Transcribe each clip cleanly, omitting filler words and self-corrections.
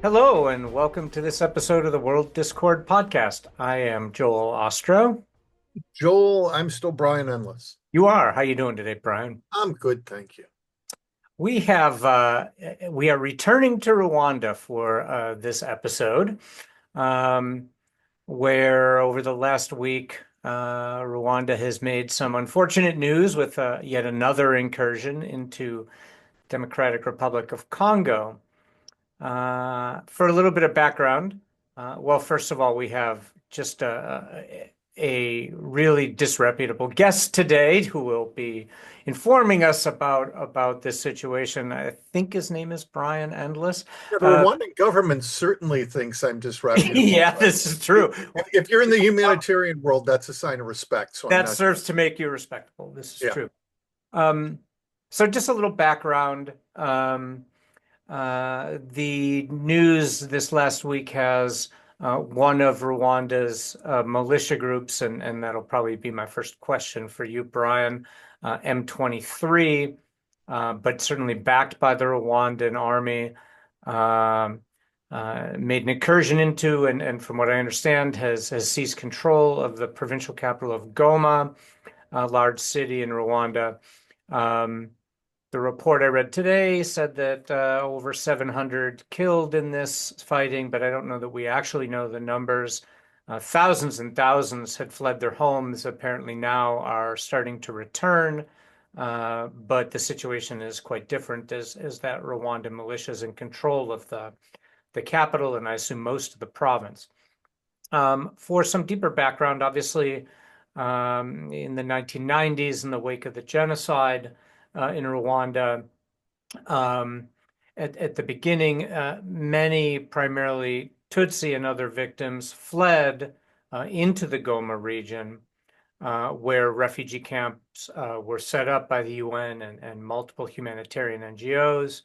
Hello, and welcome to this episode of the World Discord podcast. I am Joel Ostro. Joel, I'm still Brian Endless. You are. How you doing today, Brian? I'm good, thank you. We have we are returning to Rwanda for this episode, um, where over the last week, Rwanda has made some unfortunate news with yet another incursion into Democratic Republic of Congo. For a little bit of background, well, first of all, we have just a really disreputable guest today who will be informing us about this situation. I think his name is Brian Endless. Yeah, the Uh, Rwandan government certainly thinks I'm disreputable. yeah, this is true. If you're in the humanitarian world, that's a sign of respect. So I'm That not. serves to make you respectable. This is Yeah. true. Um, so just a little background. The news this last week has one of Rwanda's militia groups, and that'll probably be my first question for you, Brian, M23, but certainly backed by the Rwandan army, um, made an incursion into, and from what I understand, has seized control of the provincial capital of Goma, a large city in Rwanda. Um, the report I read today said that over 700 killed in this fighting, but I don't know that we actually know the numbers. Thousands and thousands had fled their homes, apparently now are starting to return. But the situation is quite different as that Rwandan militia is in control of the capital and I assume most of the province. For some deeper background, obviously, in the 1990s, in the wake of the genocide in Rwanda, um, at the beginning, many, primarily Tutsi and other victims, fled into the Goma region, where refugee camps were set up by the UN and multiple humanitarian NGOs.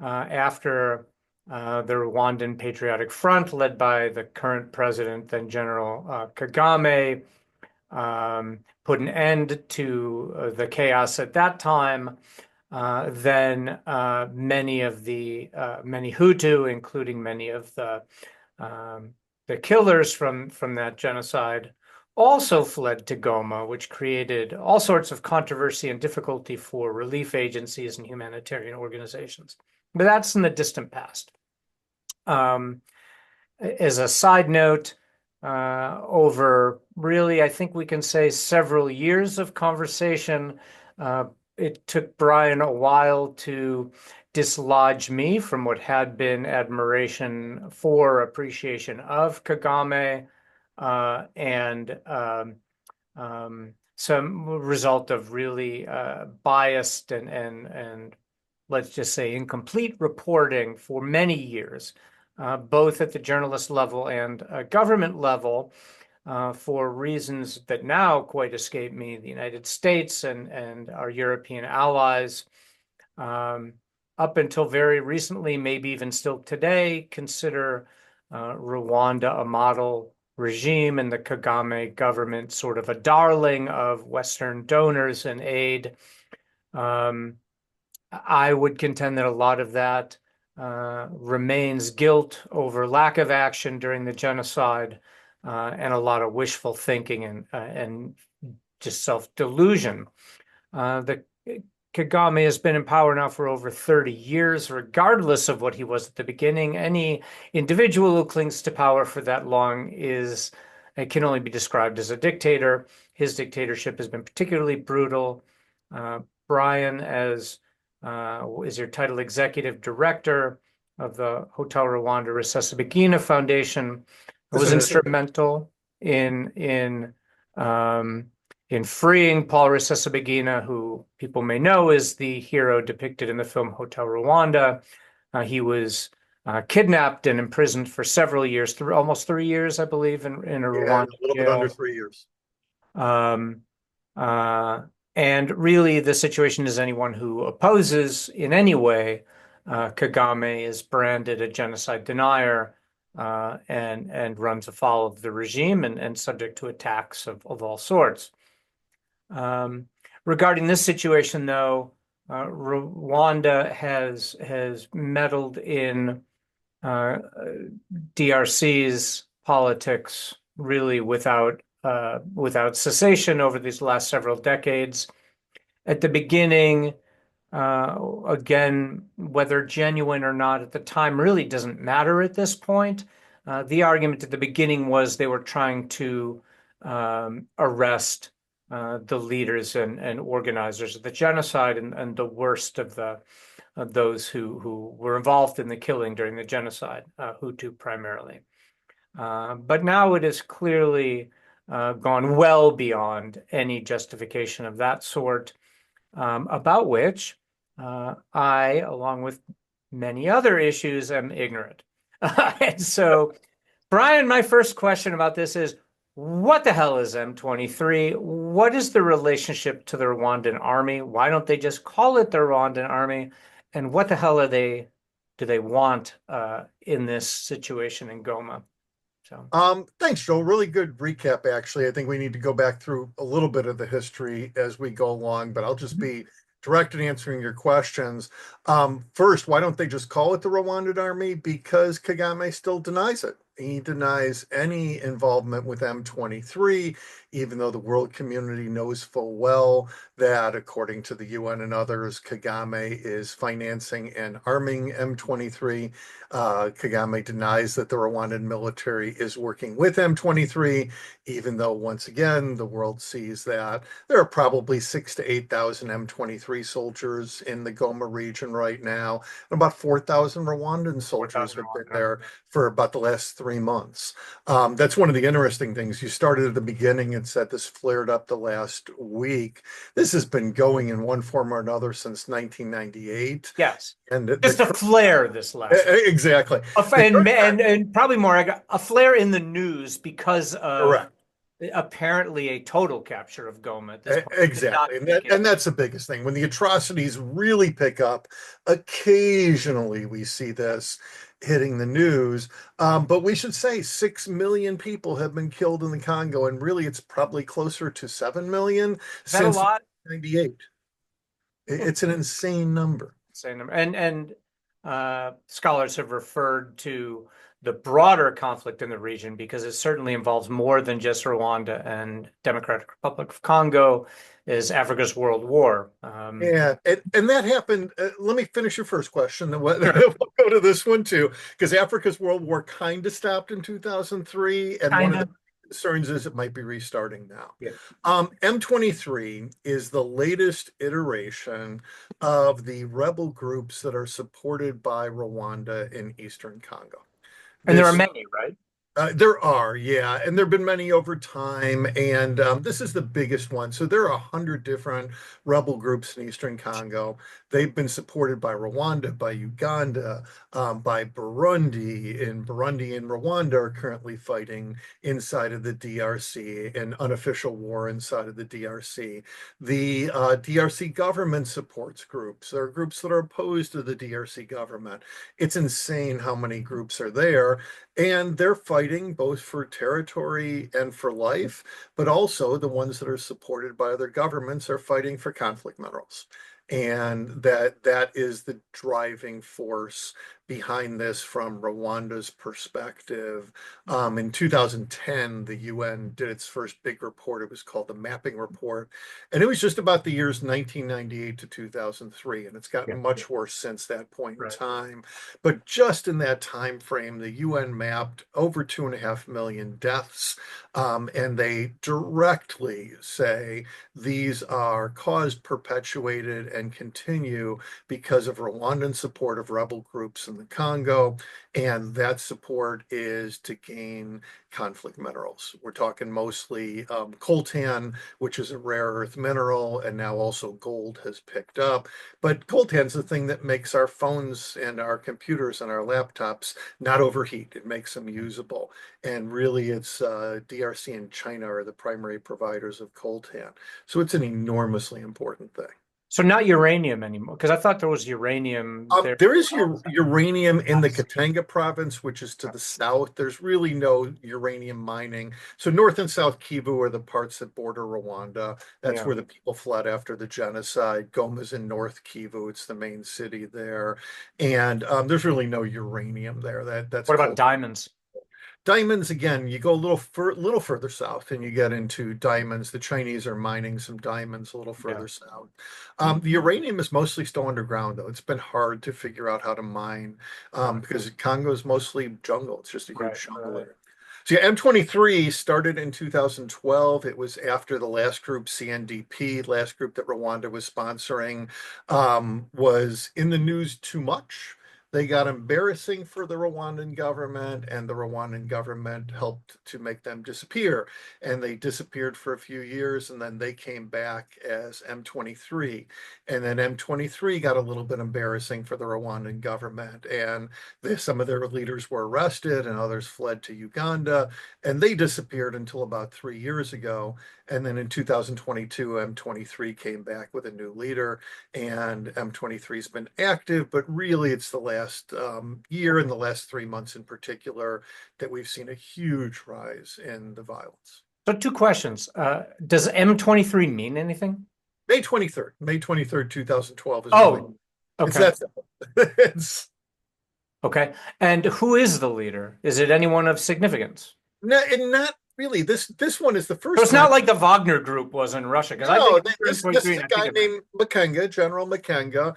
After the Rwandan Patriotic Front, led by the current president, then General Kagame, put an end to the chaos at that time. Then many Hutu, including many of the killers from that genocide, also fled to Goma, which created all sorts of controversy and difficulty for relief agencies and humanitarian organizations. But that's in the distant past. Um, as a side note, over really, I think we can say several years of conversation, uh, it took Brian a while to dislodge me from what had been admiration for, appreciation of Kagame, and some result of really biased and let's just say incomplete reporting for many years, both at the journalist level and government level, for reasons that now quite escape me. The United States and our European allies, um, up until very recently, maybe even still today, consider Rwanda a model regime and the Kagame government sort of a darling of Western donors and aid. Um, I would contend that a lot of that remains guilt over lack of action during the genocide, and a lot of wishful thinking and just self-delusion. The Kagame has been in power now for over 30 years, regardless of what he was at the beginning. Any individual who clings to power for that long it can only be described as a dictator. His dictatorship has been particularly brutal. Brian, as is your title executive director of the Hotel Rwanda Rusesabagina Foundation, was Isn't it? instrumental in um, in freeing Paul Rusesabagina, who people may know is the hero depicted in the film Hotel Rwanda. He was kidnapped and imprisoned for several years, through almost 3 years, I believe, in a Yeah, Rwanda a little bit under jail. 3 years. Um, uh, and really, the situation is anyone who opposes in any way Kagame is branded a genocide denier, and runs afoul of the regime and subject to attacks of all sorts. Um, Regarding this situation, though, Rwanda has meddled in uh, DRC's politics really without cessation over these last several decades. At the beginning, again, whether genuine or not at the time really doesn't matter at this point. The argument at the beginning was they were trying to arrest the leaders and organizers of the genocide and the worst of those who were involved in the killing during the genocide, Hutu primarily. But now it has clearly gone well beyond any justification of that sort, about which I, along with many other issues, am ignorant. And so, Brian, my first question about this is, what the hell is M23? What is the relationship to the Rwandan army? Why don't they just call it the Rwandan army? And what the hell do they want in this situation in Goma? So, Thanks, Joel. Really good recap, actually. I think we need to go back through a little bit of the history as we go along, but I'll just be direct in answering your questions. First, why don't they just call it the Rwandan Army? Because Kagame still denies it. He denies any involvement with M23, even though the world community knows full well that, according to the UN and others, Kagame is financing and arming M23. Kagame denies that the Rwandan military is working with M23, even though, once again, the world sees that there are probably 6,000 to 8,000 M23 soldiers in the Goma region right now, and about 4,000 Rwandan soldiers 4,000 have been Rwanda. there for about the last 3 months. That's one of the interesting things. You started at the beginning and said this flared up the last week. This has been going in one form or another since 1998. Yes. And Just a flare this last week. exactly. The And probably more, a flare in the news because of correct. apparently a total capture of Goma at this point. We could not Exactly. make it. And that's the biggest thing. When the atrocities really pick up, occasionally we see this hitting the news. But we should say 6 million people have been killed in the Congo, and really it's probably closer to 7 million Is that a since lot? 98. It's an insane number. Same number. And scholars have referred to the broader conflict in the region because it certainly involves more than just Rwanda and Democratic Republic of Congo is Africa's World War. Yeah, and that happened. Let me finish your first question, then we'll Sure. go to this one too, because Africa's World War kind of stopped in 2003, and one Kind of the of. concerns is it might be restarting now. Yeah. M23 is the latest iteration of the rebel groups that are supported by Rwanda in Eastern Congo. And there are This many, right? there are, yeah, and there have been many over time, and this is the biggest one. So there are 100 different rebel groups in Eastern Congo. They've been supported by Rwanda, by Uganda, by Burundi, and Burundi and Rwanda are currently fighting inside of the DRC, an unofficial war inside of the DRC. The DRC government supports groups. There are groups that are opposed to the DRC government. It's insane how many groups are there. And they're fighting both for territory and for life, but also the ones that are supported by other governments are fighting for conflict minerals. And that is the driving force behind this from Rwanda's perspective. In 2010, the UN did its first big report. It was called the Mapping Report, and it was just about the years 1998 to 2003, and it's Yeah. gotten much worse since that point in Right. time. But just in that time frame, the UN mapped over 2.5 million deaths, and they directly say these are caused, perpetuated, and continue because of Rwandan support of rebel groups in the Congo, and that support is to gain conflict minerals. We're talking mostly coltan, which is a rare earth mineral, and now also gold has picked up. But coltan's the thing that makes our phones and our computers and our laptops not overheat. It makes them usable. And really, it's DRC and China are the primary providers of coltan. So it's an enormously important thing. So not uranium anymore, because I thought there was uranium there. There is uranium in the Katanga province, which is to the south. There's really no uranium mining. So North and South Kivu are the parts that border Rwanda. That's Yeah. where the people fled after the genocide. Goma's in North Kivu. It's the main city there. And there's really no uranium there. That's What about coal. diamonds? Diamonds, again, you go a little further south and you get into diamonds. The Chinese are mining some diamonds a little Yeah. further south. The uranium is mostly still underground, though. It's been hard to figure out how to mine because Congo is mostly jungle. It's just a Right. huge jungle Right. area. So yeah, M23 started in 2012. It was after the last group, CNDP, last group that Rwanda was sponsoring, was in the news too much. They got embarrassing for the Rwandan government, and the Rwandan government helped to make them disappear. And they disappeared for a few years, and then they came back as M23. And then M23 got a little bit embarrassing for the Rwandan government, and some of their leaders were arrested, and others fled to Uganda, and they disappeared until about 3 years ago. And then in 2022, M23 came back with a new leader, and M23 has been active, but really it's the last year and the last 3 months in particular that we've seen a huge rise in the violence. So two questions. Does M23 mean anything? May 23rd, 2012 is really, Oh, it's okay. that simple. It's Okay. And who is the leader? Is it anyone of significance? not really. This one is the So first it's time. not like the Wagner group was in Russia, because I think No, of this M23 is and a I think guy of that. named Makenga, General Makenga.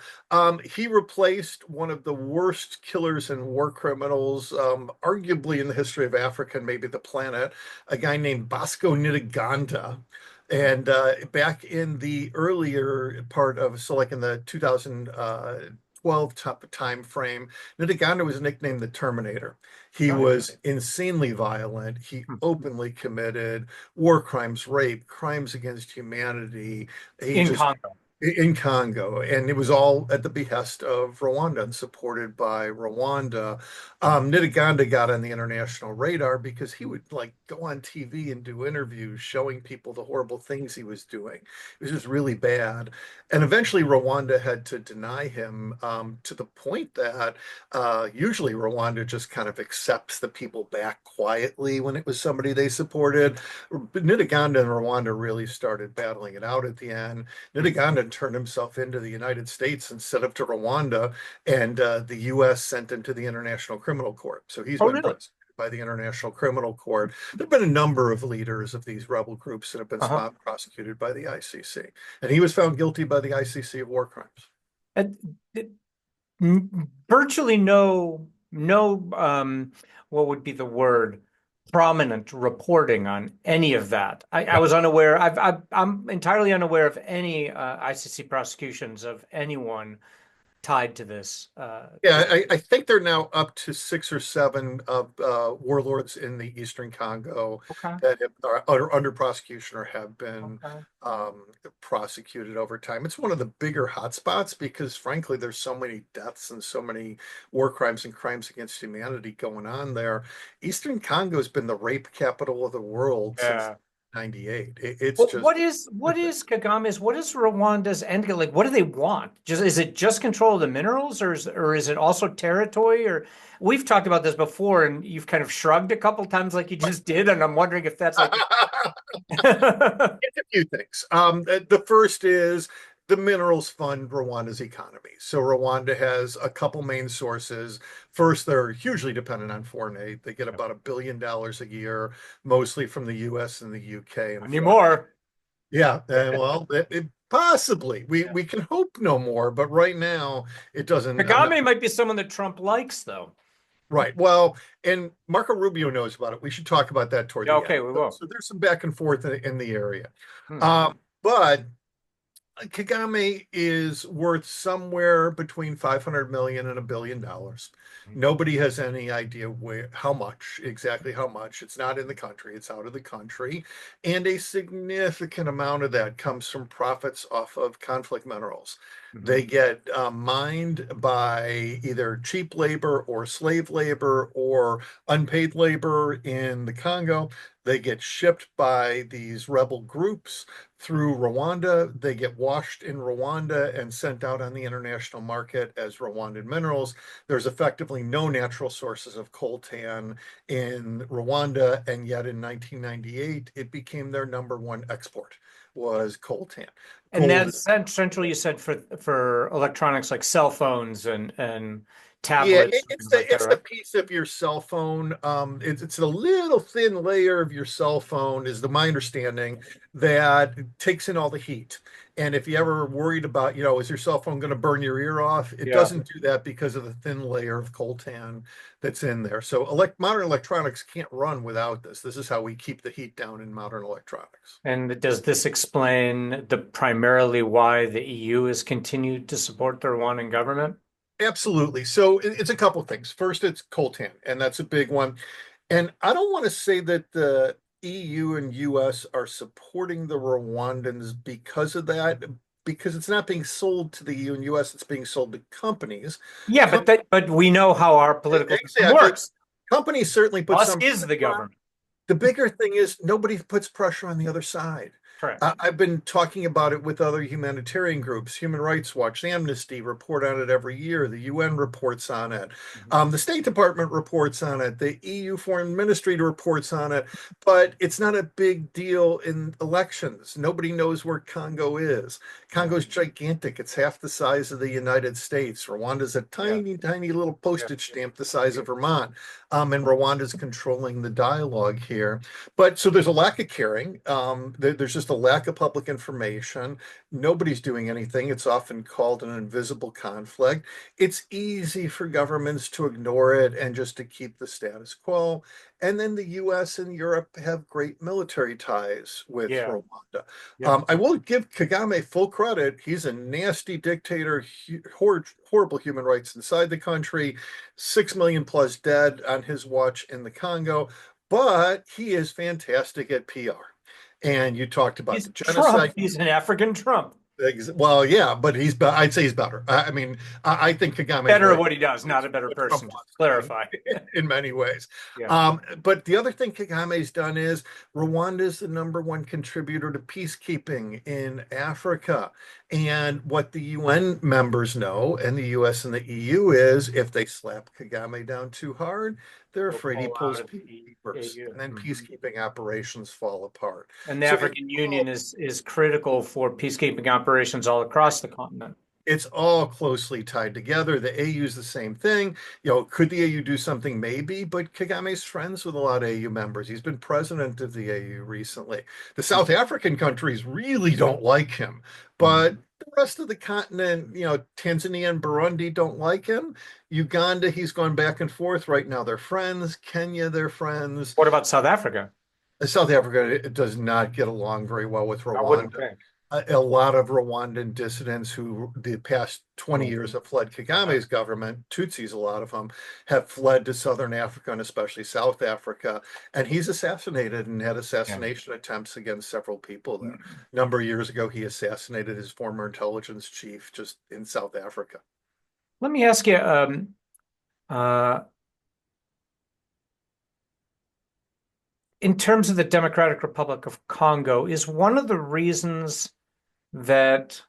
He replaced one of the worst killers and war criminals, arguably in the history of Africa and maybe the planet, a guy named Bosco Ntaganda. And back in the earlier part of, so like in the 2012 time frame, Ntaganda was nicknamed the Terminator. He Oh, was insanely violent. He hmm. openly committed war crimes, rape, crimes against humanity. He In just Congo. in Congo, and it was all at the behest of Rwanda and supported by Rwanda. Ntaganda got on the international radar because he would like go on TV and do interviews showing people the horrible things he was doing. It was just really bad. And eventually Rwanda had to deny him to the point that usually Rwanda just kind of accepts the people back quietly when it was somebody they supported. But Ntaganda and Rwanda really started battling it out at the end. Hmm. Ntaganda turned himself into the United States instead of to Rwanda, and the U.S. sent him to the International Criminal Court. So he's Oh, been really? prosecuted by the International Criminal Court. There have been a number of leaders of these rebel groups that have been Uh-huh. prosecuted by the ICC, and he was found guilty by the ICC of war crimes. And virtually no, what would be the word? Prominent reporting on any of that. I was unaware. I'm entirely unaware of any ICC prosecutions of anyone tied to this. Yeah, I think they're now up to 6 or 7 of warlords in the Eastern Congo Okay. that are under prosecution or have been Okay. prosecuted over time. It's one of the bigger hotspots because, frankly, there's so many deaths and so many war crimes and crimes against humanity going on there. Eastern Congo has been the rape capital of the world since Yeah. 98. It's Well, just what is Kagame's, what is Rwanda's end goal? Like, what do they want? Just is it just control of the minerals, or is it also territory? Or we've talked about this before, and you've kind of shrugged a couple times, like you just did, and I'm wondering if that's like. It's a few things. The first is the minerals fund Rwanda's economy. So Rwanda has a couple main sources. First, they're hugely dependent on foreign aid. They get about $1 billion a year, mostly from the US and the UK and foreign. Anymore. Yeah, and well, possibly we can hope no more, but right now it doesn't. I'm not Kagame might be someone that Trump likes, though. right. Well, and Marco Rubio knows about it. We should talk about that toward Yeah, the end. okay, we So, will. so there's some back and forth in the area. Hmm. But Kagame is worth somewhere between 500 million and $1 billion. Nobody has any idea how much, exactly how much. It's not in the country, it's out of the country. And a significant amount of that comes from profits off of conflict minerals. Mhm. They get mined by either cheap labor or slave labor or unpaid labor in the Congo. They get shipped by these rebel groups through Rwanda. They get washed in Rwanda and sent out on the international market as Rwandan minerals. There's effectively no natural sources of coltan in Rwanda, and yet in 1998, it became their number one export was coltan. And Gold is that's central, you said, for electronics like cell phones and Yeah, tablets and it's things like that, the right? piece of your cell phone. It's a little thin layer of your cell phone, is my understanding, that takes in all the heat. And if you ever worried about, is your cell phone going to burn your ear off? It Yeah. doesn't do that because of the thin layer of coltan that's in there. So modern electronics can't run without this. This is how we keep the heat down in modern electronics. And does this explain the primarily why the EU has continued to support the Rwandan government? Absolutely. So it's a couple of things. First, it's coltan, and that's a big one. And I don't want to say that the EU and US are supporting the Rwandans because of that, because it's not being sold to the EU and US, it's being sold to companies. Yeah, Com but we know how our political system exactly. works. Companies certainly put Us some is the pressure on. government. The bigger thing is nobody puts pressure on the other side. Correct. I've been talking about it with other humanitarian groups. Human Rights Watch, Amnesty report on it every year. The UN reports on it. Mhm. The State Department reports on it. The EU Foreign Ministry reports on it. But it's not a big deal in elections. Nobody knows where Congo is. Yeah. Congo's gigantic. It's half the size of the United States. Rwanda's a Yeah. tiny, tiny little Yeah. postage stamp the size of Vermont. And Rwanda's controlling the dialogue here. But so there's a lack of caring. There's just a lack of public information. Nobody's doing anything. It's often called an invisible conflict. It's easy for governments to ignore it and just to keep the status quo. And then the US and Europe have great military ties with Yeah. Rwanda. Yeah. I will give Kagame full credit. He's a nasty dictator, horrible human rights inside the country, 6 million plus dead on his watch in the Congo, but he is fantastic at PR. And you talked about He's the Trump. genocide. He's an African Trump. Well, yeah, but I'd say he's better. I mean, I think Kagame's Better at what what he does, not a better Trump person. Just wants to be clarify. in many ways. Yeah. But the other thing Kagame's done is Rwanda is the number one contributor to peacekeeping in Africa. And what the UN members know, and the US and the EU, is if they slap Kagame down too hard, they're We'll afraid he pull out pulls of the peacekeepers, EU. and then Mhm. peacekeeping operations fall apart. And the So it's African all Union is critical for peacekeeping operations all across the continent. it's all closely tied together. The AU is the same thing. Could the AU do something? Maybe, but Kagame's friends with a lot of AU members. He's been president of the AU recently. The South African countries really don't like him, but Mhm. the rest of the continent, Tanzania and Burundi don't like him. Uganda, he's gone back and forth. Right now, they're friends. Kenya, they're friends. What about South Africa? South Africa does not get along very well with I Rwanda. wouldn't think. A lot of Rwandan dissidents who the past 20 Mhm. years have fled Yeah. Kagame's government, Tutsis, a lot of them, have fled to Southern Africa and especially South Africa. And he's assassinated and had Yeah. assassination attempts against several people there. Mhm. A number of years ago, he assassinated his former intelligence chief just in South Africa. Let me ask you, uh, in terms of the Democratic Republic of Congo, is one of the reasons that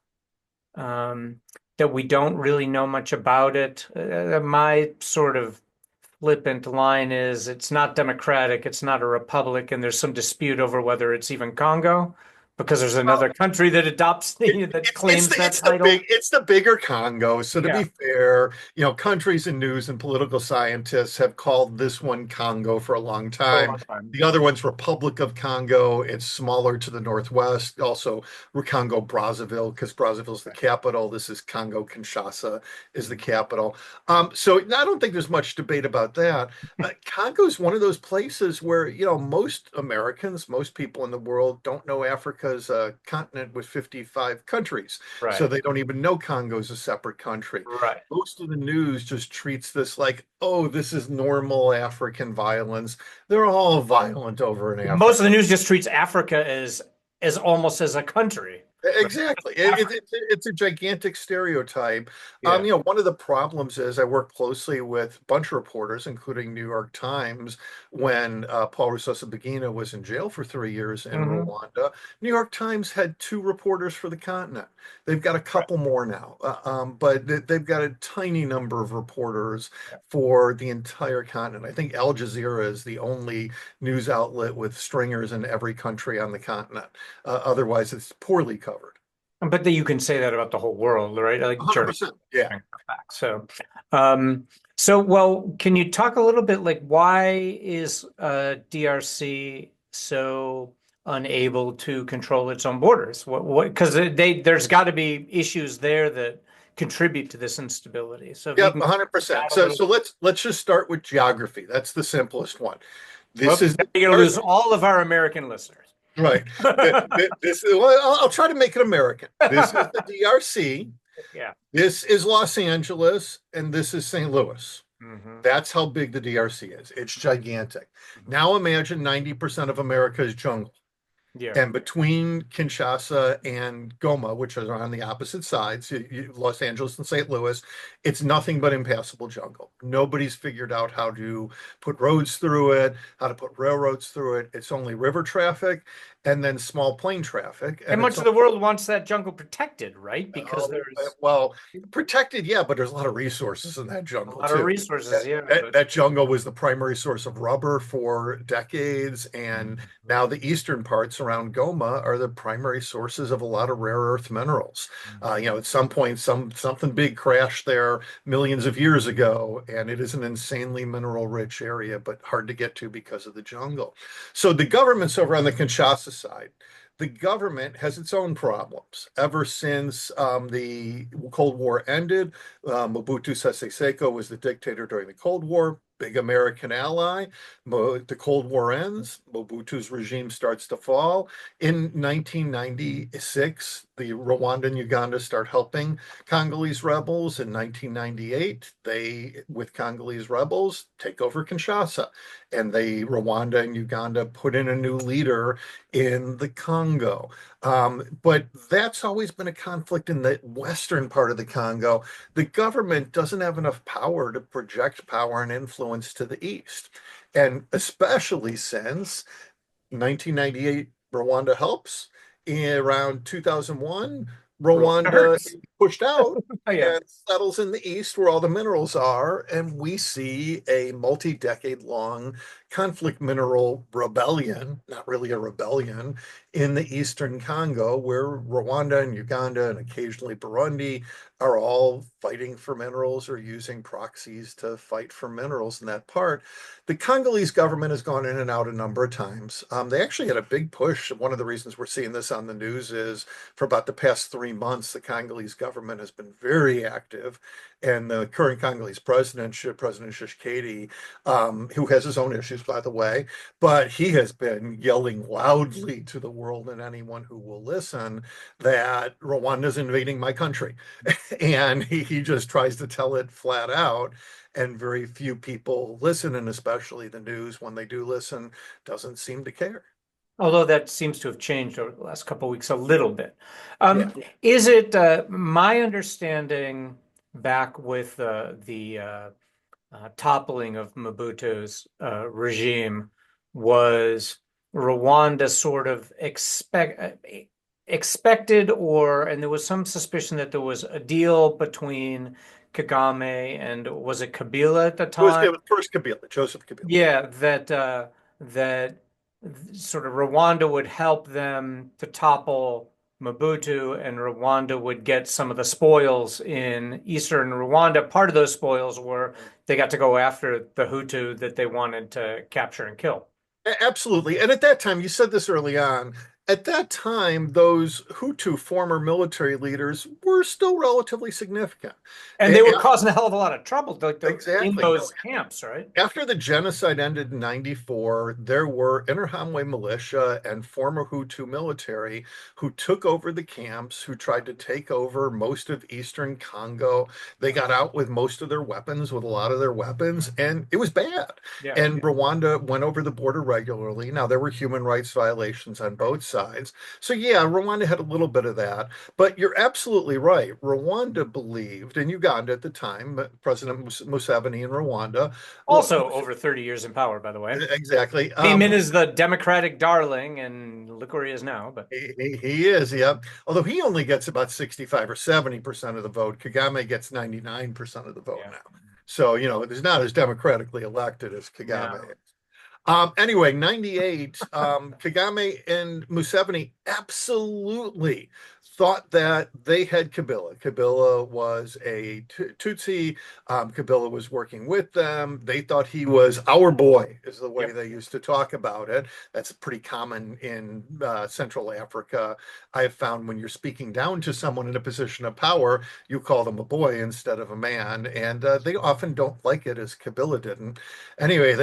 um, that we don't really know much about it? My sort of flippant line is it's not democratic, it's not a republic, and there's some dispute over whether it's even Congo because there's another country that adopts that claims that title. It's the bigger Congo. So to be Yeah, fair, countries and news and political scientists have called this one Congo for a long for a time. long time. The other one's Republic of Congo. It's smaller to the northwest. Also, we're Congo Brazzaville because Brazzaville's the capital. This is Congo Kinshasa is the capital. So I don't think there's much debate about that. Congo is one of those places where, most Americans, most people in the world don't know Africa's a continent with 55 countries. So Right, they don't even know Congo's a separate country. right. Most of the news just treats this like, oh, this is normal African violence. They're all violent over in Most of Africa. the news just treats Africa as almost as a country. Exactly. It's a gigantic stereotype. Yeah. One of the problems is I work closely with a bunch of reporters, including New York Times, when Paul Rusesabagina was in jail for 3 years in Hmm. Rwanda. New York Times had two reporters for the continent. They've got a Right. couple more now, but they've got a tiny number of reporters Yeah. for the entire continent. I think Al Jazeera is the only news outlet with stringers in every country on the continent. Otherwise, it's poorly covered. But you can say that about the whole world, right? Like Journal 100%. Yeah. back. Um, well, can you talk a little bit like why is DRC so unable to control its own borders? Because there's got to be issues there that contribute to this instability. So if you Yep, can 100%. add a So little, let's just start with geography. That's the simplest one. This well, is the you're gonna lose DRC, all of our American listeners. right? This is, well, I'll try to make it American. This is the DRC. Yeah. This is Los Angeles, and this is St. Louis. Hmm. That's how big the DRC is. It's gigantic. Now imagine 90% of America is jungle. Yeah. And between Kinshasa and Goma, which are on the opposite sides, Los Angeles and St. Louis, it's nothing but impassable jungle. Nobody's figured out how to put roads through it, how to put railroads through it. It's only river traffic and then small plane traffic. And And much it's of the world wants that jungle protected, right? Because there's well, protected, yeah, but there's a lot of resources in that a jungle lot of too. resources, yeah, but That jungle was the primary source of rubber for decades, and now the eastern parts around Goma are the primary sources of a lot of rare earth minerals. At some point, something big crashed there millions of years ago, and it is an insanely mineral-rich area, but hard to get to because of the jungle. So the government's over on the Kinshasa side. The government has its own problems. Ever since the Cold War ended, Mobutu Sese Seko was the dictator during the Cold War, big American ally. The Cold War ends, Mobutu's regime starts to fall. In 1996, the Rwanda and Uganda start helping Congolese rebels. In 1998, they, with Congolese rebels, take over Kinshasa. And Rwanda and Uganda put in a new leader in the Congo. But that's always been a conflict in the western part of the Congo. The government doesn't have enough power to project power and influence to the east. And especially since 1998, Rwanda helps. Around 2001, Rwanda Rwanda hurts. is pushed out Oh yeah. and settles in the east where all the minerals are. And we see a multi-decade long conflict mineral rebellion, not really a rebellion, in the eastern Congo, where Rwanda and Uganda and occasionally Burundi are all fighting for minerals or using proxies to fight for minerals in that part. The Congolese government has gone in and out a number of times. They actually had a big push. One of the reasons we're seeing this on the news is for about the past 3 months, the Congolese government has been very active. And the current Congolese president, President Tshisekedi, who has his own issues, by the way, but he has been yelling loudly to the world and anyone who will listen that Rwanda is invading my country. And he just tries to tell it flat out. And very few people listen, and especially the news, when they do listen, doesn't seem to care. Although that seems to have changed over the last couple of weeks a little bit. Yeah. Is it my understanding back with the toppling of Mobutu's regime was Rwanda sort of expected, or and there was some suspicion that there was a deal between Kagame and was it Kabila at the time? It was first Kabila, Joseph Kabila. Yeah, that sort of Rwanda would help them to topple Mobutu, and Rwanda would get some of the spoils in eastern Rwanda. Part of those spoils were they got to go after the Hutu that they wanted to capture and kill. Absolutely. And at that time, you said this early on, at that time, those Hutu former military leaders were still relatively significant. And they were causing a hell of a lot of trouble, like in Exactly. those camps, right? After the genocide ended in 94, there were Interahamwe militia and former Hutu military who took over the camps, who tried to take over most of eastern Congo. They got out with most of their weapons, with a lot of their weapons, and it was bad. Yeah. And Rwanda went over the border regularly. Now, there were human rights violations on both sides. sides. So yeah, Rwanda had a little bit of that, but you're absolutely right. Rwanda believed, and Uganda at the time, but President Museveni in Rwanda, well, Also over 30 years in power, by the way. exactly. Came in as the Democratic darling, and look where he is now. But He is, yeah. Although he only gets about 65 or 70% of the vote. Kagame gets 99% of the vote yeah, now. So, he's not as democratically elected as no, Kagame. Anyway, 98, Kagame and Museveni absolutely thought that they had Kabila. Kabila was a Tutsi. Kabila was working with them. They thought he was our boy, is the way yep. they used to talk about it. That's pretty common in Central Africa. I have found when you're speaking down to someone in a position of power, you call them a boy instead of a man, and they often don't like it, as Kabila didn't. Anyway,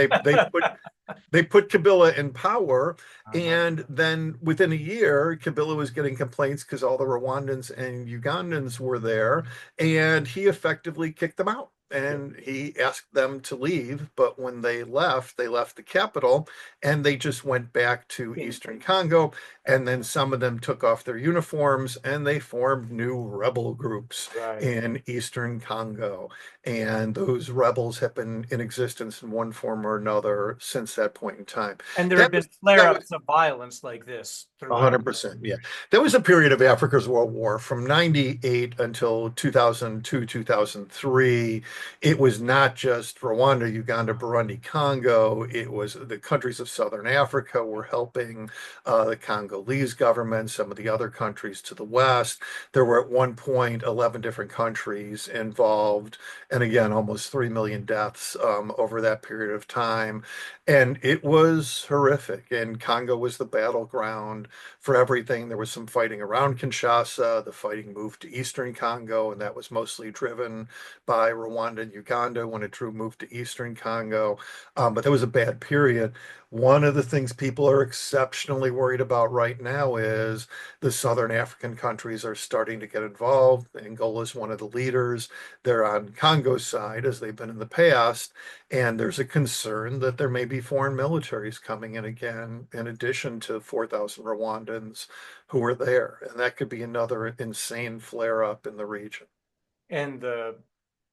they put Kabila in power, Uh-huh. and then within a year, Kabila was getting complaints because all the Rwandans and Ugandans were there, and he effectively kicked them out. Yep. And he asked them to leave, but when they left the capital, and they just went back to Eastern Congo. And then some of them took off their uniforms and they formed new rebel groups Right. in Eastern Congo. And those rebels have been in existence in one form or another since that point in time. And there have That been was that was flare-ups of violence like this throughout. 100%. Yeah. That was a period of Africa's World War from 98 until 2002, 2003. It was not just Rwanda, Uganda, Burundi, Congo. It was the countries of Southern Africa were helping the Congolese government, some of the other countries to the west. There were at one point 11 different countries involved. And again, almost 3 million deaths over that period of time. And it was horrific. And Congo was the battleground for everything. There was some fighting around Kinshasa. The fighting moved to Eastern Congo, and that was mostly driven by Rwanda and Uganda when it drew moved to Eastern Congo. But that was a bad period. One of the things people are exceptionally worried about right now is the Southern African countries are starting to get involved. Angola is one of the leaders. They're on Congo's side, as they've been in the past. And there's a concern that there may be foreign militaries coming in again, in addition to 4,000 Rwandans who are there. And that could be another insane flare up in the region. And the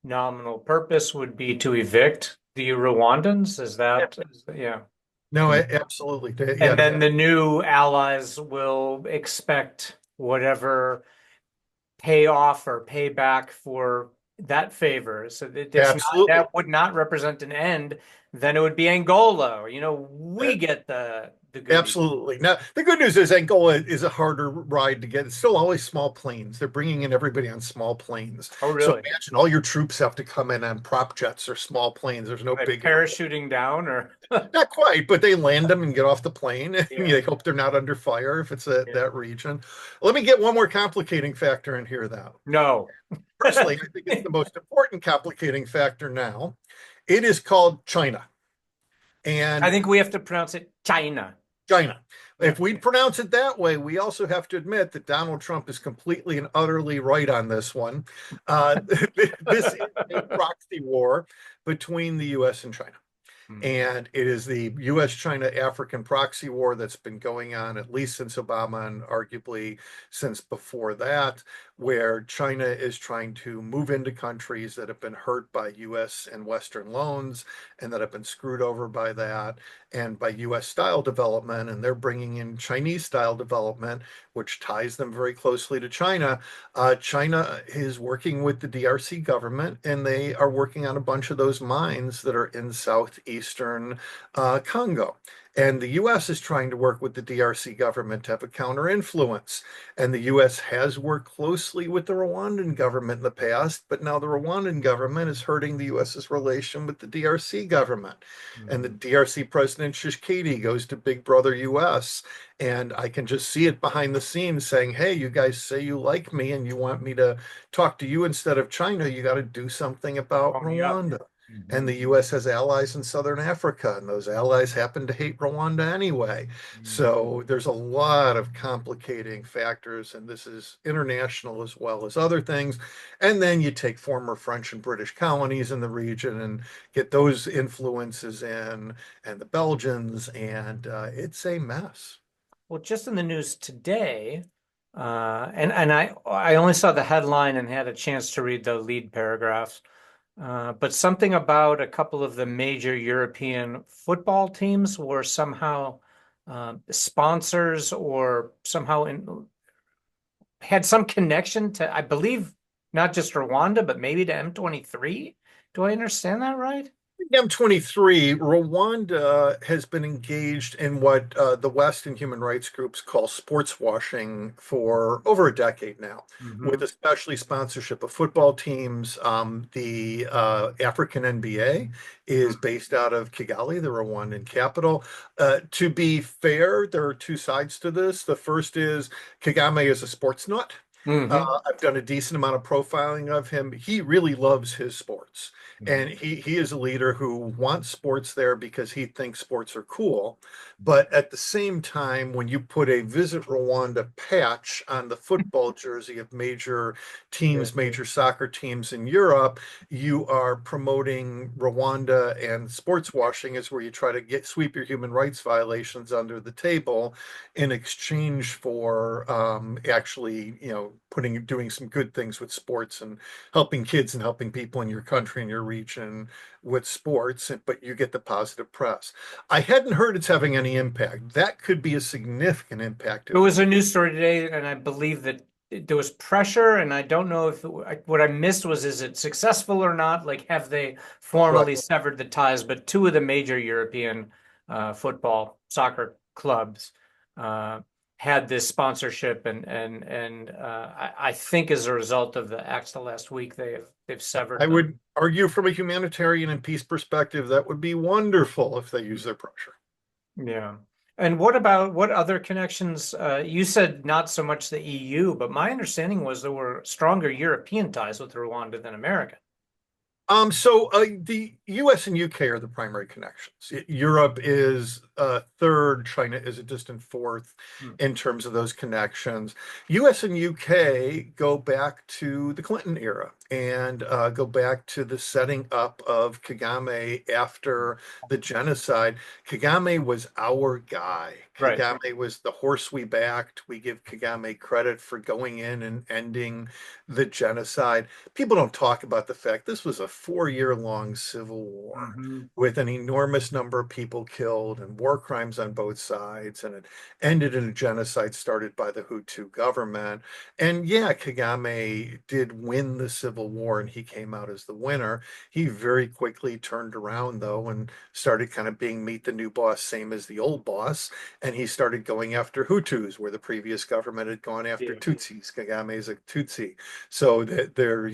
nominal purpose would be to evict the Rwandans. Yeah. No, absolutely. Yeah, And then the new allies will expect whatever payoff or payback for that favor. So it's not, absolutely. that would not represent an end. Then it would be Angola. We get the goodies. Absolutely. Now, the good news is Angola is a harder ride to get. It's still always small planes. They're bringing in everybody on small planes. Oh, So really? imagine all your troops have to come in on prop jets or small planes. There's no Like big airport. parachuting down or Not quite, but they land them and get off the plane. And yeah, they hope they're not under fire if it's yeah. that region. Let me get one more complicating factor in here, though. No. Personally, I think it's the most important complicating factor now. It is called China. I And think we have to pronounce it China. China. Yeah. If we pronounce it that way, we also have to admit that Donald Trump is completely and utterly right on this one. This is a proxy war between the US and China. Hmm. And it is the US China African proxy war that's been going on at least since Obama and arguably since before that, where China is trying to move into countries that have been hurt by US and Western loans and that have been screwed over by that and by US style development. And they're bringing in Chinese style development, which ties them very closely to China. China is working with the DRC government, and they are working on a bunch of those mines that are in southeastern Congo. And the US is trying to work with the DRC government to have a counter influence. And the US has worked closely with the Rwandan government in the past, but now the Rwandan government is hurting the US's relation with the DRC government. And the Mhm. DRC president Tshisekedi goes to Big Brother US, and I can just see it behind the scenes saying, hey, you guys say you like me and you want me to talk to you instead of China. You got to do something about Pony up. Rwanda. And Mhm. the US has allies in Southern Africa, and those allies happen to hate Rwanda anyway. Mhm. So there's a lot of complicating factors, and this is international as well as other things. And then you take former French and British colonies in the region and get those influences in, and the Belgians, and it's a mess. Well, just in the news today, and I only saw the headline and had a chance to read the lead paragraphs. But something about a couple of the major European football teams were somehow sponsors or somehow had some connection to, I believe, not just Rwanda, but maybe to M23. Do I understand that right? M23, Rwanda has been engaged in what the West and human rights groups call sports washing for over a decade now, with Hmm. especially sponsorship of football teams. The African NBA is based out of Kigali, the Rwandan capital. To be fair, there are two sides to this. The first is Kagame is a sports nut. Hmm. I've done a decent amount of profiling of him. He really loves his sports. And Hmm. he is a leader who wants sports there because he thinks sports are cool. But at the same time, when you put a Visit Rwanda patch on the football jersey of major Yeah. teams, major soccer teams in Europe, you are promoting Rwanda, and sports washing is where you try to sweep your human rights violations under the table in exchange for actually, doing some good things with sports and helping kids and helping people in your country and your region with sports, but you get the positive press. I hadn't heard it's having any impact. That could be a significant impact There if it was a is. news story today, and I believe that there was pressure, and I don't know if what I missed was, is it successful or not? Like, have they Right. formally severed the ties? But two of the major European football soccer clubs uh, had this sponsorship, and I think as a result of the acts the last week, they've severed I them. would argue from a humanitarian and peace perspective, that would be wonderful if they use their pressure. Yeah. And what about what other connections? You said not so much the EU, but my understanding was there were stronger European ties with Rwanda than America. So the US and UK are the primary connections. Europe is third, China is a distant fourth Hmm. in terms of those connections. US and UK go back to the Clinton era and go back to the setting up of Kagame after the genocide. Kagame was our guy. Right. Kagame was the horse we backed. We give Kagame credit for going in and ending the genocide. People don't talk about the fact this was a 4 year long civil war Hmm. with an enormous number of people killed and war crimes on both sides, and it ended in a genocide started by the Hutu government. And yeah, Kagame did win the civil war and he came out as the winner. He very quickly turned around though and started kind of being meet the new boss, same as the old boss, and he started going after Hutus where the previous government had gone after Yeah. Tutsis. Kagame is a Tutsi. So that they're,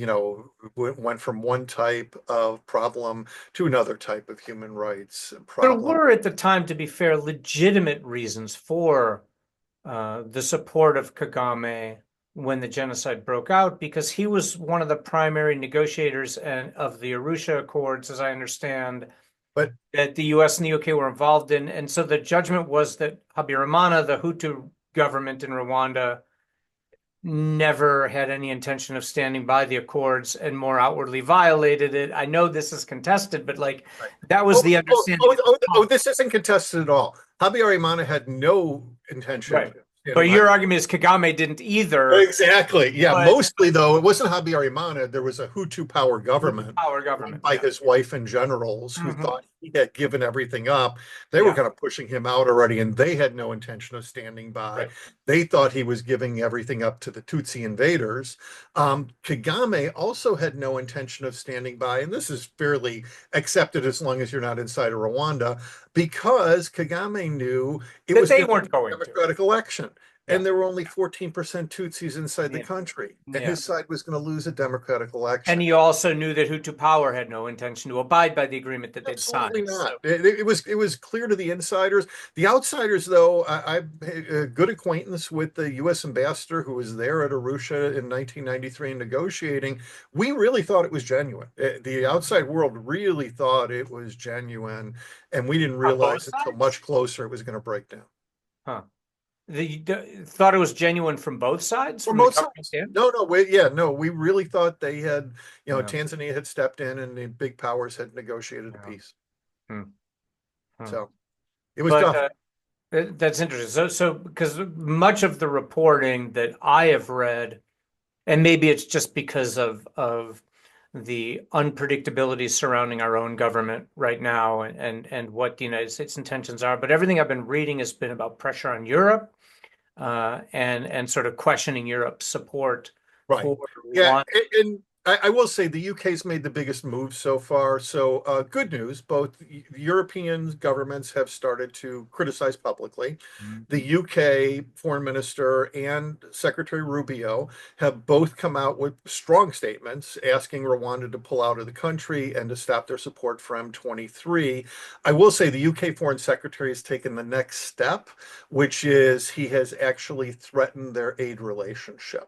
went from one type of problem to another type of human rights There problem. were at the time, to be fair, legitimate reasons for the support of Kagame when the genocide broke out, because he was one of the primary negotiators of the Arusha Accords, as I understand, But that the US and the UK were involved in. And so the judgment was that Habyarimana, the Hutu government in Rwanda, never had any intention of standing by the accords and more outwardly violated it. I know this is contested, but like right. that was Oh, the oh, understanding oh, at the oh, oh, time. this isn't contested at all. Habyarimana had no intention of Right. standing But by. your argument is Kagame didn't either, Exactly. Yeah. but Mostly, though, it wasn't Habyarimana. There was a Hutu power Hutu government power led government. by Yeah. his wife and generals who Hmm. thought he had given everything up. They were Yeah. kind of pushing him out already, and they had no intention of standing by. Right. They thought he was giving everything up to the Tutsi invaders. Kagame also had no intention of standing by, and this is fairly accepted as long as you're not inside of Rwanda, because Kagame knew it That was they going to be weren't a going to. democratic election. Yeah. And there were only 14% Tutsis inside the Yeah. country. And Yeah. his side was going to lose a democratic And election. you also knew that Hutu power had no intention to abide by the agreement that they'd Absolutely signed. not. So, It was clear to the insiders. The outsiders, though, I've a good acquaintance with the U.S. ambassador who was there at Arusha in 1993 negotiating. We really thought it was genuine. The outside world really thought it was genuine, and we didn't on both realize until sides? much closer it was going to break down. Huh. Thought it was genuine from both sides, From from the both government sides. and No, no, yeah, no. We really thought they had, yeah, Tanzania had stepped in and the big powers had negotiated a yeah. peace. Hmm. Hmm. So it was But tough. That's interesting. So because much of the reporting that I have read, and maybe it's just because of the unpredictability surrounding our own government right now and what the United States intentions are, but everything I've been reading has been about pressure on Europe and sort of questioning Europe's support Right. for Yeah, Rwanda. and I will say the UK's made the biggest move so far. So good news, both European governments have started to criticize publicly. The UK Foreign Minister and Secretary Rubio have both come out with strong statements asking Rwanda to pull out of the country and to stop their support for M23. I will say the UK Foreign Secretary has taken the next step, which is he has actually threatened their aid relationship.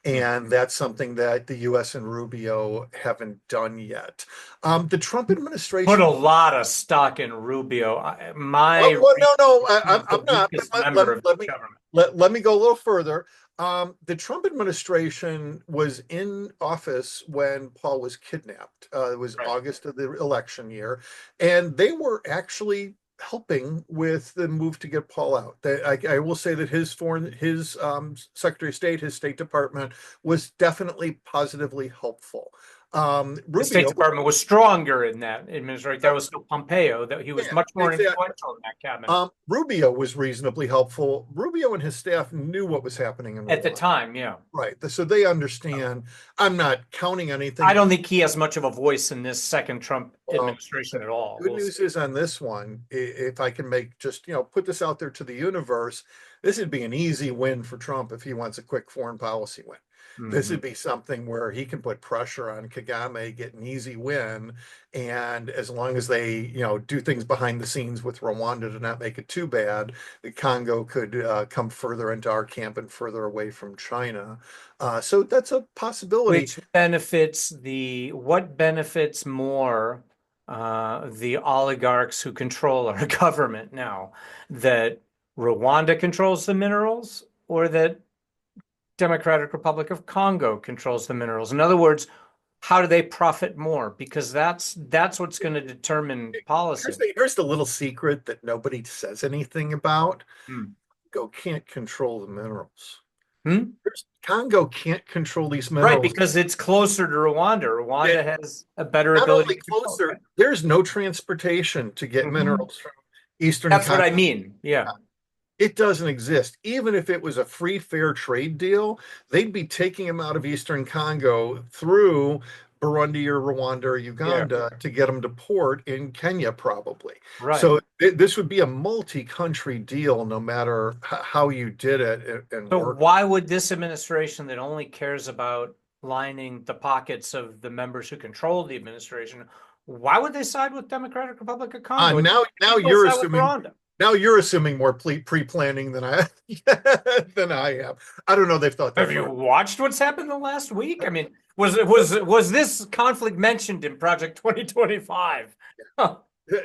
And that's something that the US and Rubio haven't done yet. The Trump Put a administration, lot of stock in Rubio. My well, read, no, no, he's the I'm not. But weakest member of the let me government. let me go a little further. The Trump administration was in office when Paul was kidnapped. It was Right. August of the election year, and they were actually helping with the move to get Paul out. I will say that his Secretary of State, his State Department was definitely positively helpful. The State Rubio, Department was stronger in that administration. That was still Pompeo, that he was yeah, much more exactly. influential in that cabinet Rubio was reasonably helpful. Rubio and his staff knew what was happening in at the Rwanda. time. Yeah. Right. So they understand. I'm not counting I anything. don't think he has much of a voice in this second Trump Well, administration the at all. good We'll news see. is on this one, if I can make just, put this out there to the universe, this would be an easy win for Trump if he wants a quick foreign policy win. This Mhm. would be something where he can put pressure on Kagame, get an easy win. And as long as they, do things behind the scenes with Rwanda to not make it too bad, the Congo could come further into our camp and further away from China. So that's a possibility. What benefits more the oligarchs who control our government now? That Rwanda controls the minerals or that Democratic Republic of Congo controls the minerals? In other words, how do they profit more? Because that's what's going to determine policy. Here's the little secret that nobody says anything about. Hmm. Congo can't control the minerals. Hmm? Congo can't control these Right, minerals. because it's closer to Rwanda. It, Rwanda has a better not ability only to control, closer, right? there's no transportation to get Mhm. minerals from Eastern That's what Congo. I mean. Yeah. It doesn't exist. Even if it was a free, fair trade deal, they'd be taking them out of Eastern Congo through Burundi or Rwanda or Yeah. Uganda to get them to port in Kenya, probably. Right. So this would be a multi-country deal, no matter how you did it and So work. why would this administration that only cares about lining the pockets of the members who control the administration, why would they side with Democratic Republic of Congo? Now They'll you're side with assuming Rwanda. more pre-planning than I than I have. I don't know. They've thought that Have you far. watched what's happened the last week? I mean, was this conflict mentioned in Project 2025? Huh.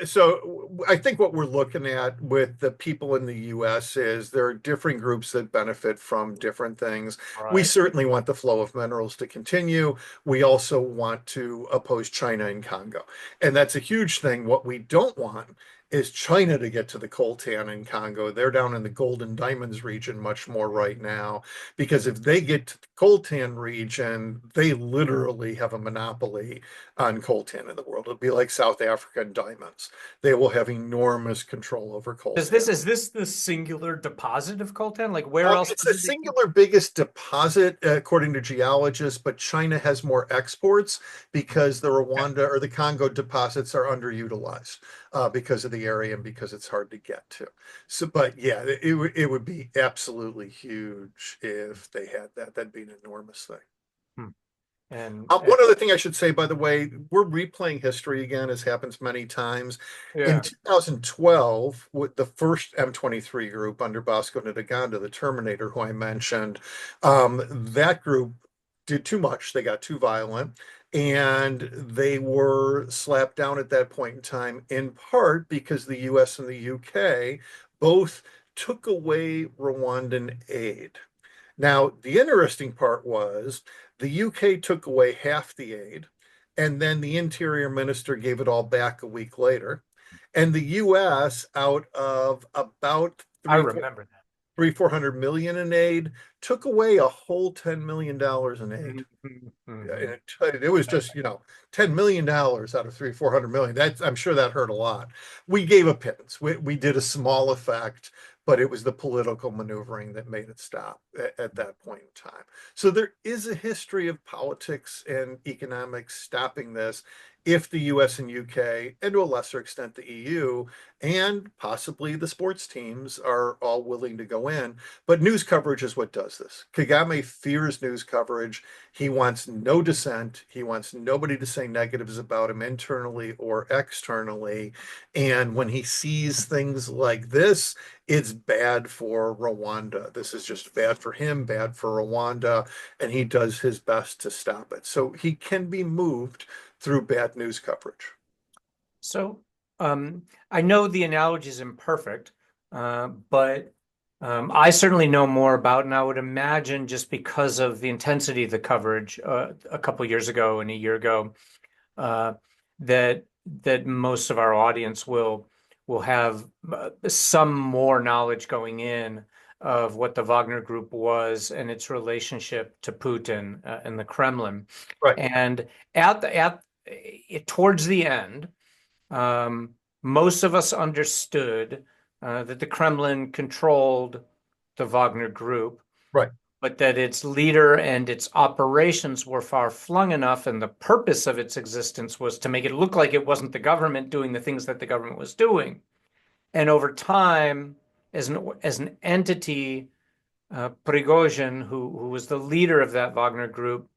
So I think what we're looking at with the people in the US is there are different groups that benefit from different things. We Right. certainly want the flow of minerals to continue. We also want to oppose China and Congo. And that's a huge thing. What we don't want is China to get to the coltan in Congo. They're down in the gold and diamonds region much more right now, because if they get to the coltan region, they literally have a monopoly on coltan in the world. It'll be like South Africa and diamonds. They will have enormous control over coltan. Is this the singular deposit of coltan? Like where else It's the do they keep? singular biggest deposit, according to geologists, but China has more exports because the Okay. Rwanda or the Congo deposits are underutilized because of the area and because it's hard to get to. So, but yeah, it would be absolutely huge if they had that. That'd be an enormous thing. Hmm. And One other thing I should say, by the way, we're replaying history again, as happens many times. In yeah. 2012, with the first M23 group under Bosco Ntaganda, the Terminator, who I mentioned, that group did too much. They got too violent, and they were slapped down at that point in time, in part because the US and the UK both took away Rwandan aid. Now, the interesting part was the UK took away half the aid, and then the interior minister gave it all back a week later. And the US, out of about I three, four, remember that. 400 million in aid, took away a whole $10 million in aid. Mhm, Yeah, mhm. it was just, $10 million out of 400 million. That's, I'm sure that hurt a lot. We gave a pittance. We did a small effect, but it was the political maneuvering that made it stop at that point in time. So there is a history of politics and economics stopping this if the US and UK, and to a lesser extent the EU, and possibly the sports teams are all willing to go in. But news coverage is what does this. Kagame fears news coverage. He wants no dissent. He wants nobody to say negatives about him internally or externally. And when he sees things like this, it's bad for Rwanda. This is just bad for him, bad for Rwanda, and he does his best to stop it. So he can be moved through bad news coverage. So, I know the analogy is imperfect, but I certainly know more about, and I would imagine just because of the intensity of the coverage a couple years ago and a year ago, uh, that most of our audience will have some more knowledge going in of what the Wagner Group was and its relationship to Putin and the Kremlin. Right, And at it, towards the end, most of us understood that the Kremlin controlled the Wagner Group, right, but that its leader and its operations were far-flung enough, and the purpose of its existence was to make it look like it wasn't the government doing the things that the government was doing. And over time, as an entity, Prigozhin, who was the leader of that Wagner Group,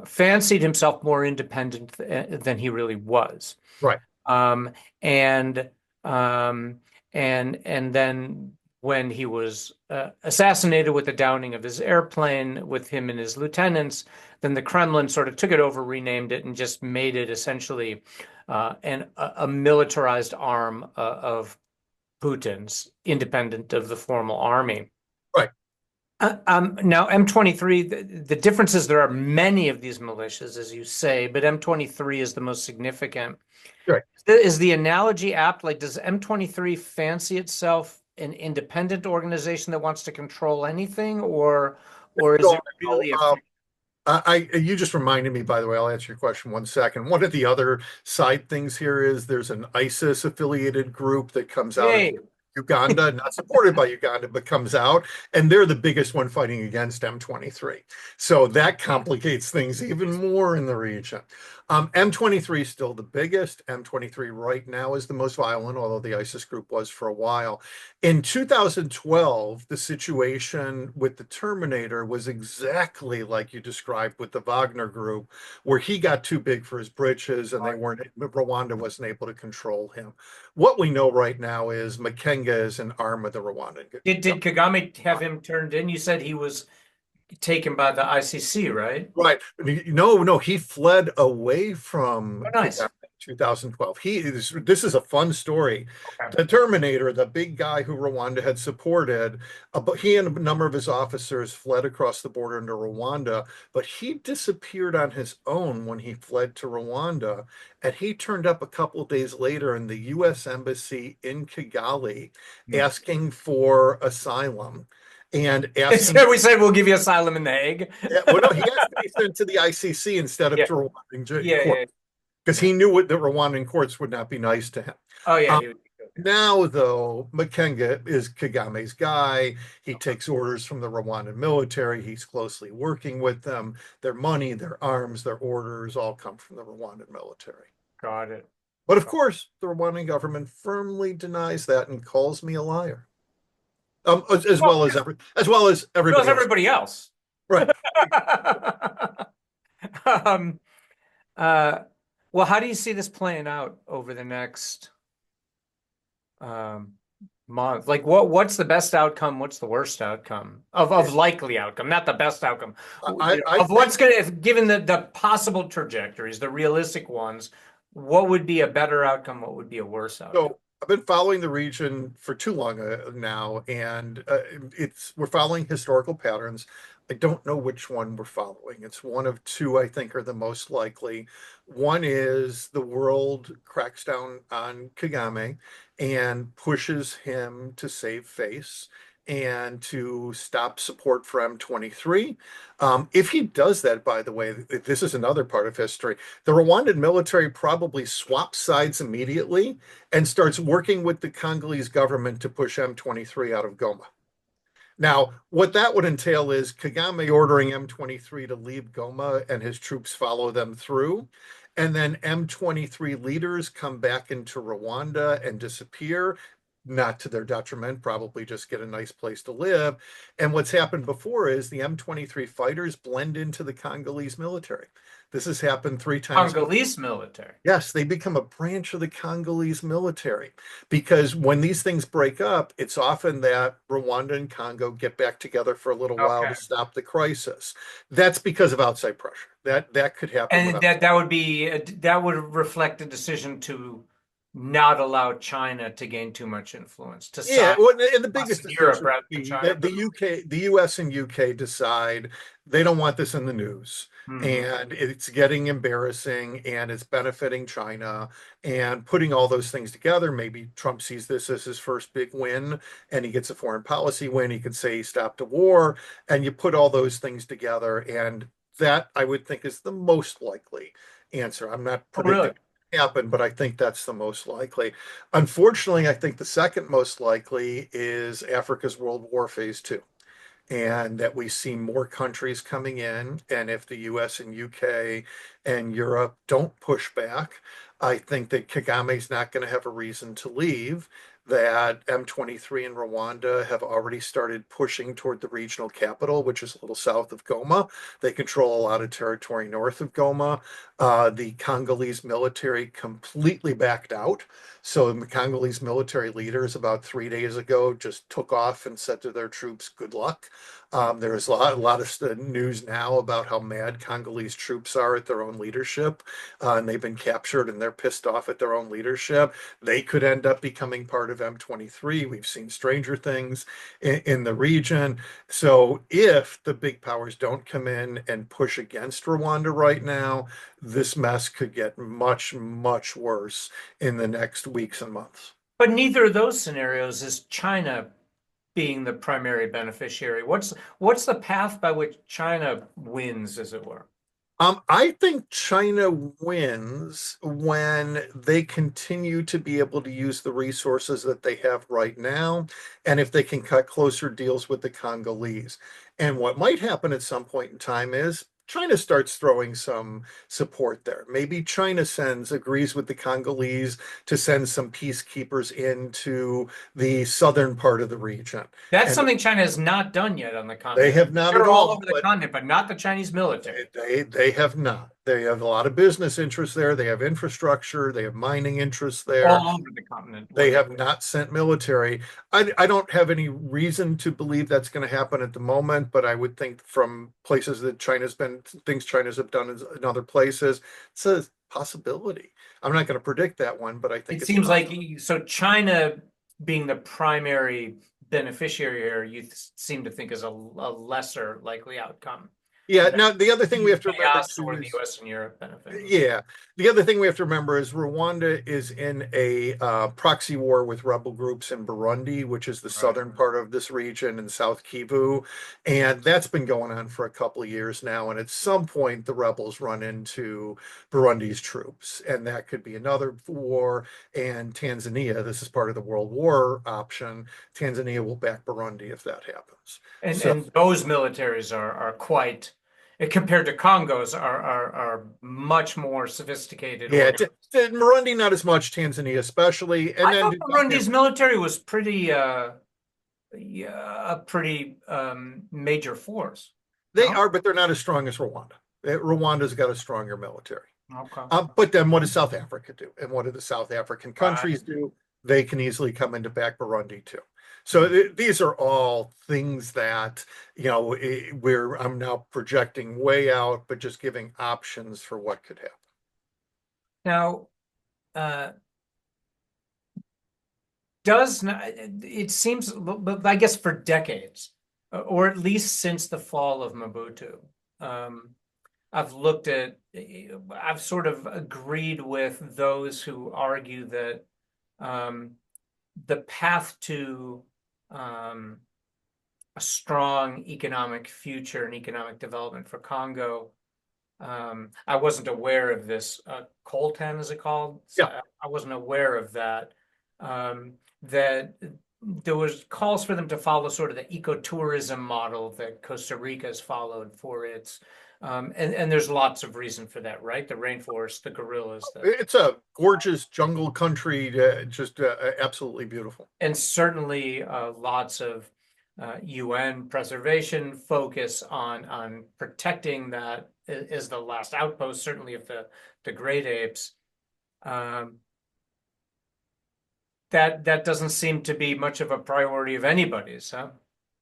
fancied himself more independent than he really was. right, Um, and and then when he was assassinated with the downing of his airplane with him and his lieutenants, then the Kremlin sort of took it over, renamed it, and just made it essentially a militarized arm of Putin's, independent of the formal army. right, Now, M23, the difference is there are many of these militias, as you say, but M23 is the most significant. right. Is the analogy apt? Like, does M23 fancy itself an independent organization that wants to control anything, or is Don't it know. really a You just reminded me, by the way, I'll answer your question 1 second. One of the other side things here is there's an ISIS affiliated group that comes out of yay? Uganda, not supported by Uganda, but comes out, and they're the biggest one fighting against M23. So that complicates things even more in the region. M23 is still the biggest. M23 right now is the most violent, although the ISIS group was for a while. In 2012, the situation with the Terminator was exactly like you described with the Wagner group, where he got too big for his britches and Rwanda wasn't able to control him. What we know right now is Makenga is an arm of the Rwandan Did government. Kagame have him turned in? You said he was taken by the ICC, right? Right. No, no, he fled away Oh, from Kagame nice. in 2012. This is a fun story. Okay. The Terminator, the big guy who Rwanda had supported, but he and a number of his officers fled across the border into Rwanda, but he disappeared on his own when he fled to Rwanda, and he turned up a couple of days later in the US Embassy in Kigali Hmm. asking for asylum and asking. We said we'll give you asylum in The Hague. Yeah, well, no, he has to be sent to the ICC instead of Yeah, to Rwandan yeah, court yeah, because yeah. he knew what the Rwandan courts would not be nice to him. Oh, yeah, Um, he would be good. Now, though, Makenga is Kagame's guy. He Okay, takes orders from the Rwandan military. He's closely working with them. Their money, their arms, their orders all come from the Rwandan military. got it. But of course, the Rwandan government firmly denies that and calls me a liar. As Well, well as as well as so is everybody else. everybody else. Right. Um, uh, well, how do you see this playing out over the next um, month? Like, what's the best outcome? What's the worst outcome of likely outcome? Not the best outcome. I Of what's think gonna, if given the possible trajectories, the realistic ones, what would be a better outcome? What would be a worse outcome? so. I've been following the region for too long now, and we're following historical patterns. I don't know which one we're following. It's one of two, I think, are the most likely. One is the world cracks down on Kagame and pushes him to save face and to stop support for M23. If he does that, by the way, this is another part of history. The Rwandan military probably swaps sides immediately and starts working with the Congolese government to push M23 out of Goma. Now, what that would entail is Kagame ordering M23 to leave Goma and his troops follow them through. And then M23 leaders come back into Rwanda and disappear, not to their detriment, probably just get a nice place to live. And what's happened before is the M23 fighters blend into the Congolese military. This has happened three times before. Congolese military. Yes, they become a branch of the Congolese military because when these things break up, it's often that Rwanda and Congo get back together for a little while Okay. to stop the crisis. That's because of outside pressure. That could happen And without. that would reflect a decision to not allow China to gain too much influence, to Yeah, side well, and the us biggest in Europe decision would rather than be China. that But the UK, the US and UK decide they don't want this in the news. Mhm. And it's getting embarrassing and it's benefiting China and putting all those things together. Maybe Trump sees this as his first big win and he gets a foreign policy win. He could say he stopped a war and you put all those things together. And that I would think is the most likely answer. I'm not Oh, really? predicting it to happen, but I think that's the most likely. Unfortunately, I think the second most likely is Africa's World War Phase Two, and that we see more countries coming in. And if the US and UK and Europe don't push back, I think that Kagame's not going to have a reason to leave. That M23 in Rwanda have already started pushing toward the regional capital, which is a little south of Goma. They control a lot of territory north of Goma. The Congolese military completely backed out. So the Congolese military leaders about 3 days ago just took off and said to their troops, good luck. There's a lot of news now about how mad Congolese troops are at their own leadership, and they've been captured and they're pissed off at their own leadership. They could end up becoming part of M23. We've seen stranger things in the region. So if the big powers don't come in and push against Rwanda right now, this mess could get much, much worse in the next weeks and months. But neither of those scenarios is China being the primary beneficiary. What's the path by which China wins, as it were? I think China wins when they continue to be able to use the resources that they have right now, and if they can cut closer deals with the Congolese. And what might happen at some point in time is China starts throwing some support there. Maybe China agrees with the Congolese to send some peacekeepers into the southern part of the region. That's And something China has not done yet on the they continent. have not at They're all over all, the but continent, but not the Chinese military. they have not. They have a lot of business interests there. They have infrastructure. They have mining interests there. All over the continent. They What? have not sent military. I don't have any reason to believe that's going to happen at the moment, but I would think from places that China's been, things China's have done in other places, it's a possibility. I'm not going to predict that one, but I think It it's seems possible. like so China being the primary beneficiary here, you seem to think is a lesser likely outcome Yeah. than Now, the other thing we have to remember chaos too or the is US and Europe benefiting. yeah. The other thing we have to remember is Rwanda is in a proxy war with rebel groups in Burundi, which is the Right. southern part of this region in South Kivu. And that's been going on for a couple of years now. And at some point, the rebels run into Burundi's troops. And that could be another war. And Tanzania, this is part of the World War option, Tanzania will back Burundi if that happens. And So those militaries are quite compared to Congo's are much more sophisticated yeah, organized. Burundi not as much, Tanzania especially. And I then thought Burundi's military was pretty yeah, a pretty major force. they No? are, but they're not as strong as Rwanda. Rwanda's got a stronger military. Okay. But then what does South Africa do? And what do the South African Right. countries do? They can easily come into back Burundi too. So these are all things that, where I'm now projecting way out, but just giving options for what could happen. Now, uh, does not, it seems, but I guess for decades. or at least since the fall of Mobutu. Um, I've looked at, I've sort of agreed with those who argue that um, the path to um, a strong economic future and economic development for Congo. I wasn't aware of this. Coltan, is it called? So Yeah. I wasn't aware of that. That there was calls for them to follow sort of the ecotourism model that Costa Rica has followed for its, and there's lots of reason for that, right? The rainforest, the gorillas, the It's a gorgeous jungle country, just absolutely beautiful. and certainly lots of UN preservation focus on protecting that is the last outpost, certainly of the great apes. Um, that doesn't seem to be much of a priority of anybody's, huh?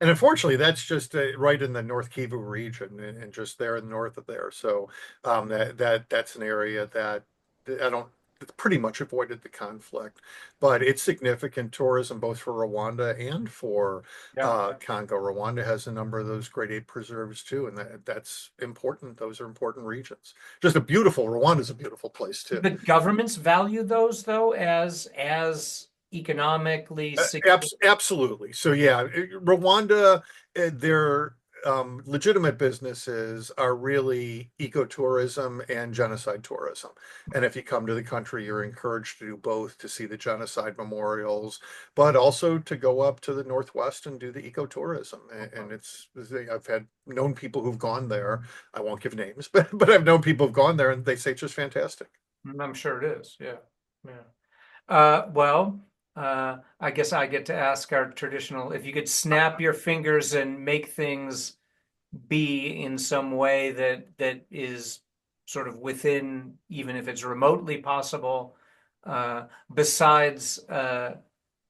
And unfortunately, that's just right in the North Kivu region, and just there in the north of there. So that's an area that I don't. It's pretty much avoided the conflict, but it's significant tourism both for Rwanda and for Yeah. Congo. Rwanda has a number of those great ape preserves too, and that's important. Those are important regions. Just a beautiful Rwanda's a beautiful place too. The governments value those though as economically significant. Absolutely. So yeah, Rwanda, their legitimate businesses are really ecotourism and genocide tourism. And if you come to the country, you're encouraged to do both, to see the genocide memorials, but also to go up to the Northwest and do the ecotourism. And I've had known people who've gone there. I won't give names, but I've known people who've gone there and they say it's just fantastic. I'm sure it is. Yeah. Yeah. Well, I guess I get to ask our traditional, if you could snap your fingers and make things be in some way that is sort of within, even if it's remotely possible, besides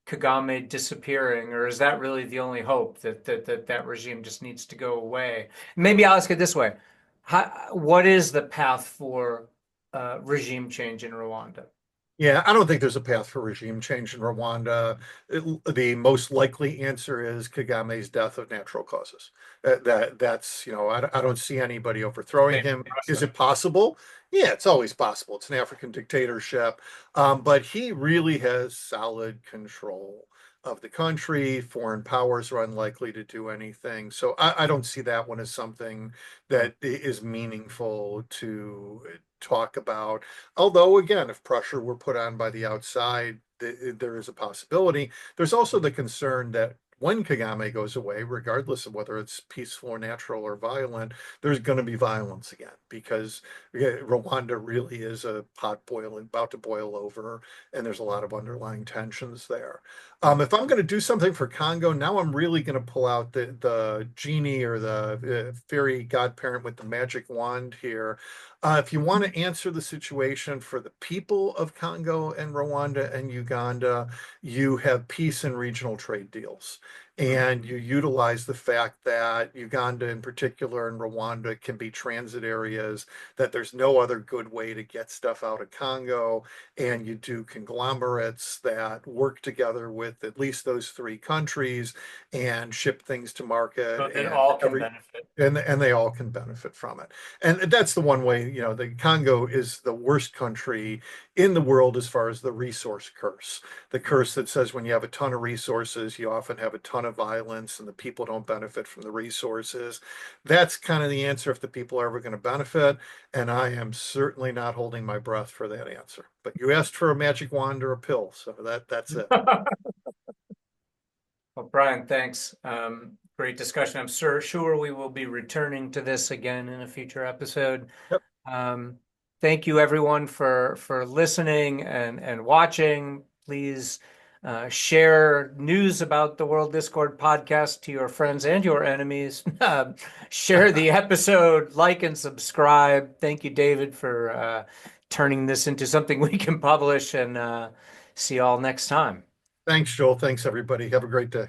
Kagame disappearing, or is that really the only hope that regime just needs to go away? Maybe I'll ask it this way. What is the path for regime change in Rwanda? Yeah, I don't think there's a path for regime change in Rwanda. The most likely answer is Kagame's death of natural causes. That's, I don't see anybody overthrowing Same him. in Is Russia. it possible? Yeah, it's always possible. It's an African dictatorship. But he really has solid control of the country. Foreign powers are unlikely to do anything. So I don't see that one as something that is meaningful to talk about. Although, again, if pressure were put on by the outside, there is a possibility. There's also the concern that when Kagame goes away, regardless of whether it's peaceful or natural or violent, there's going to be violence again because Rwanda really is a pot boiling, about to boil over, and there's a lot of underlying tensions there. If I'm going to do something for Congo, now I'm really going to pull out the genie or the fairy godparent with the magic wand here. If you want to answer the situation for the people of Congo and Rwanda and Uganda, you have peace and regional trade deals. And you utilize the fact that Uganda, in particular, and Rwanda can be transit areas, that there's no other good way to get stuff out of Congo. And you do conglomerates that work together with at least those three countries and ship things to market So that all can benefit. and they all can benefit from it. And that's the one way, the Congo is the worst country in the world as far as the resource curse. The curse that says when you have a ton of resources, you often have a ton of violence and the people don't benefit from the resources. That's kind of the answer if the people are ever going to benefit. And I am certainly not holding my breath for that answer. But you asked for a magic wand or a pill, so that's it. Well, Brian, thanks. Great discussion. I'm sure we will be returning to this again in a future episode. Yep. Um, Thank you everyone for listening and watching. Please share news about the World Discord podcast to your friends and your enemies. Share the episode, like and subscribe. Thank you, David, for turning this into something we can publish, and see you all next time. Thanks, Joel. Thanks, everybody. Have a great day.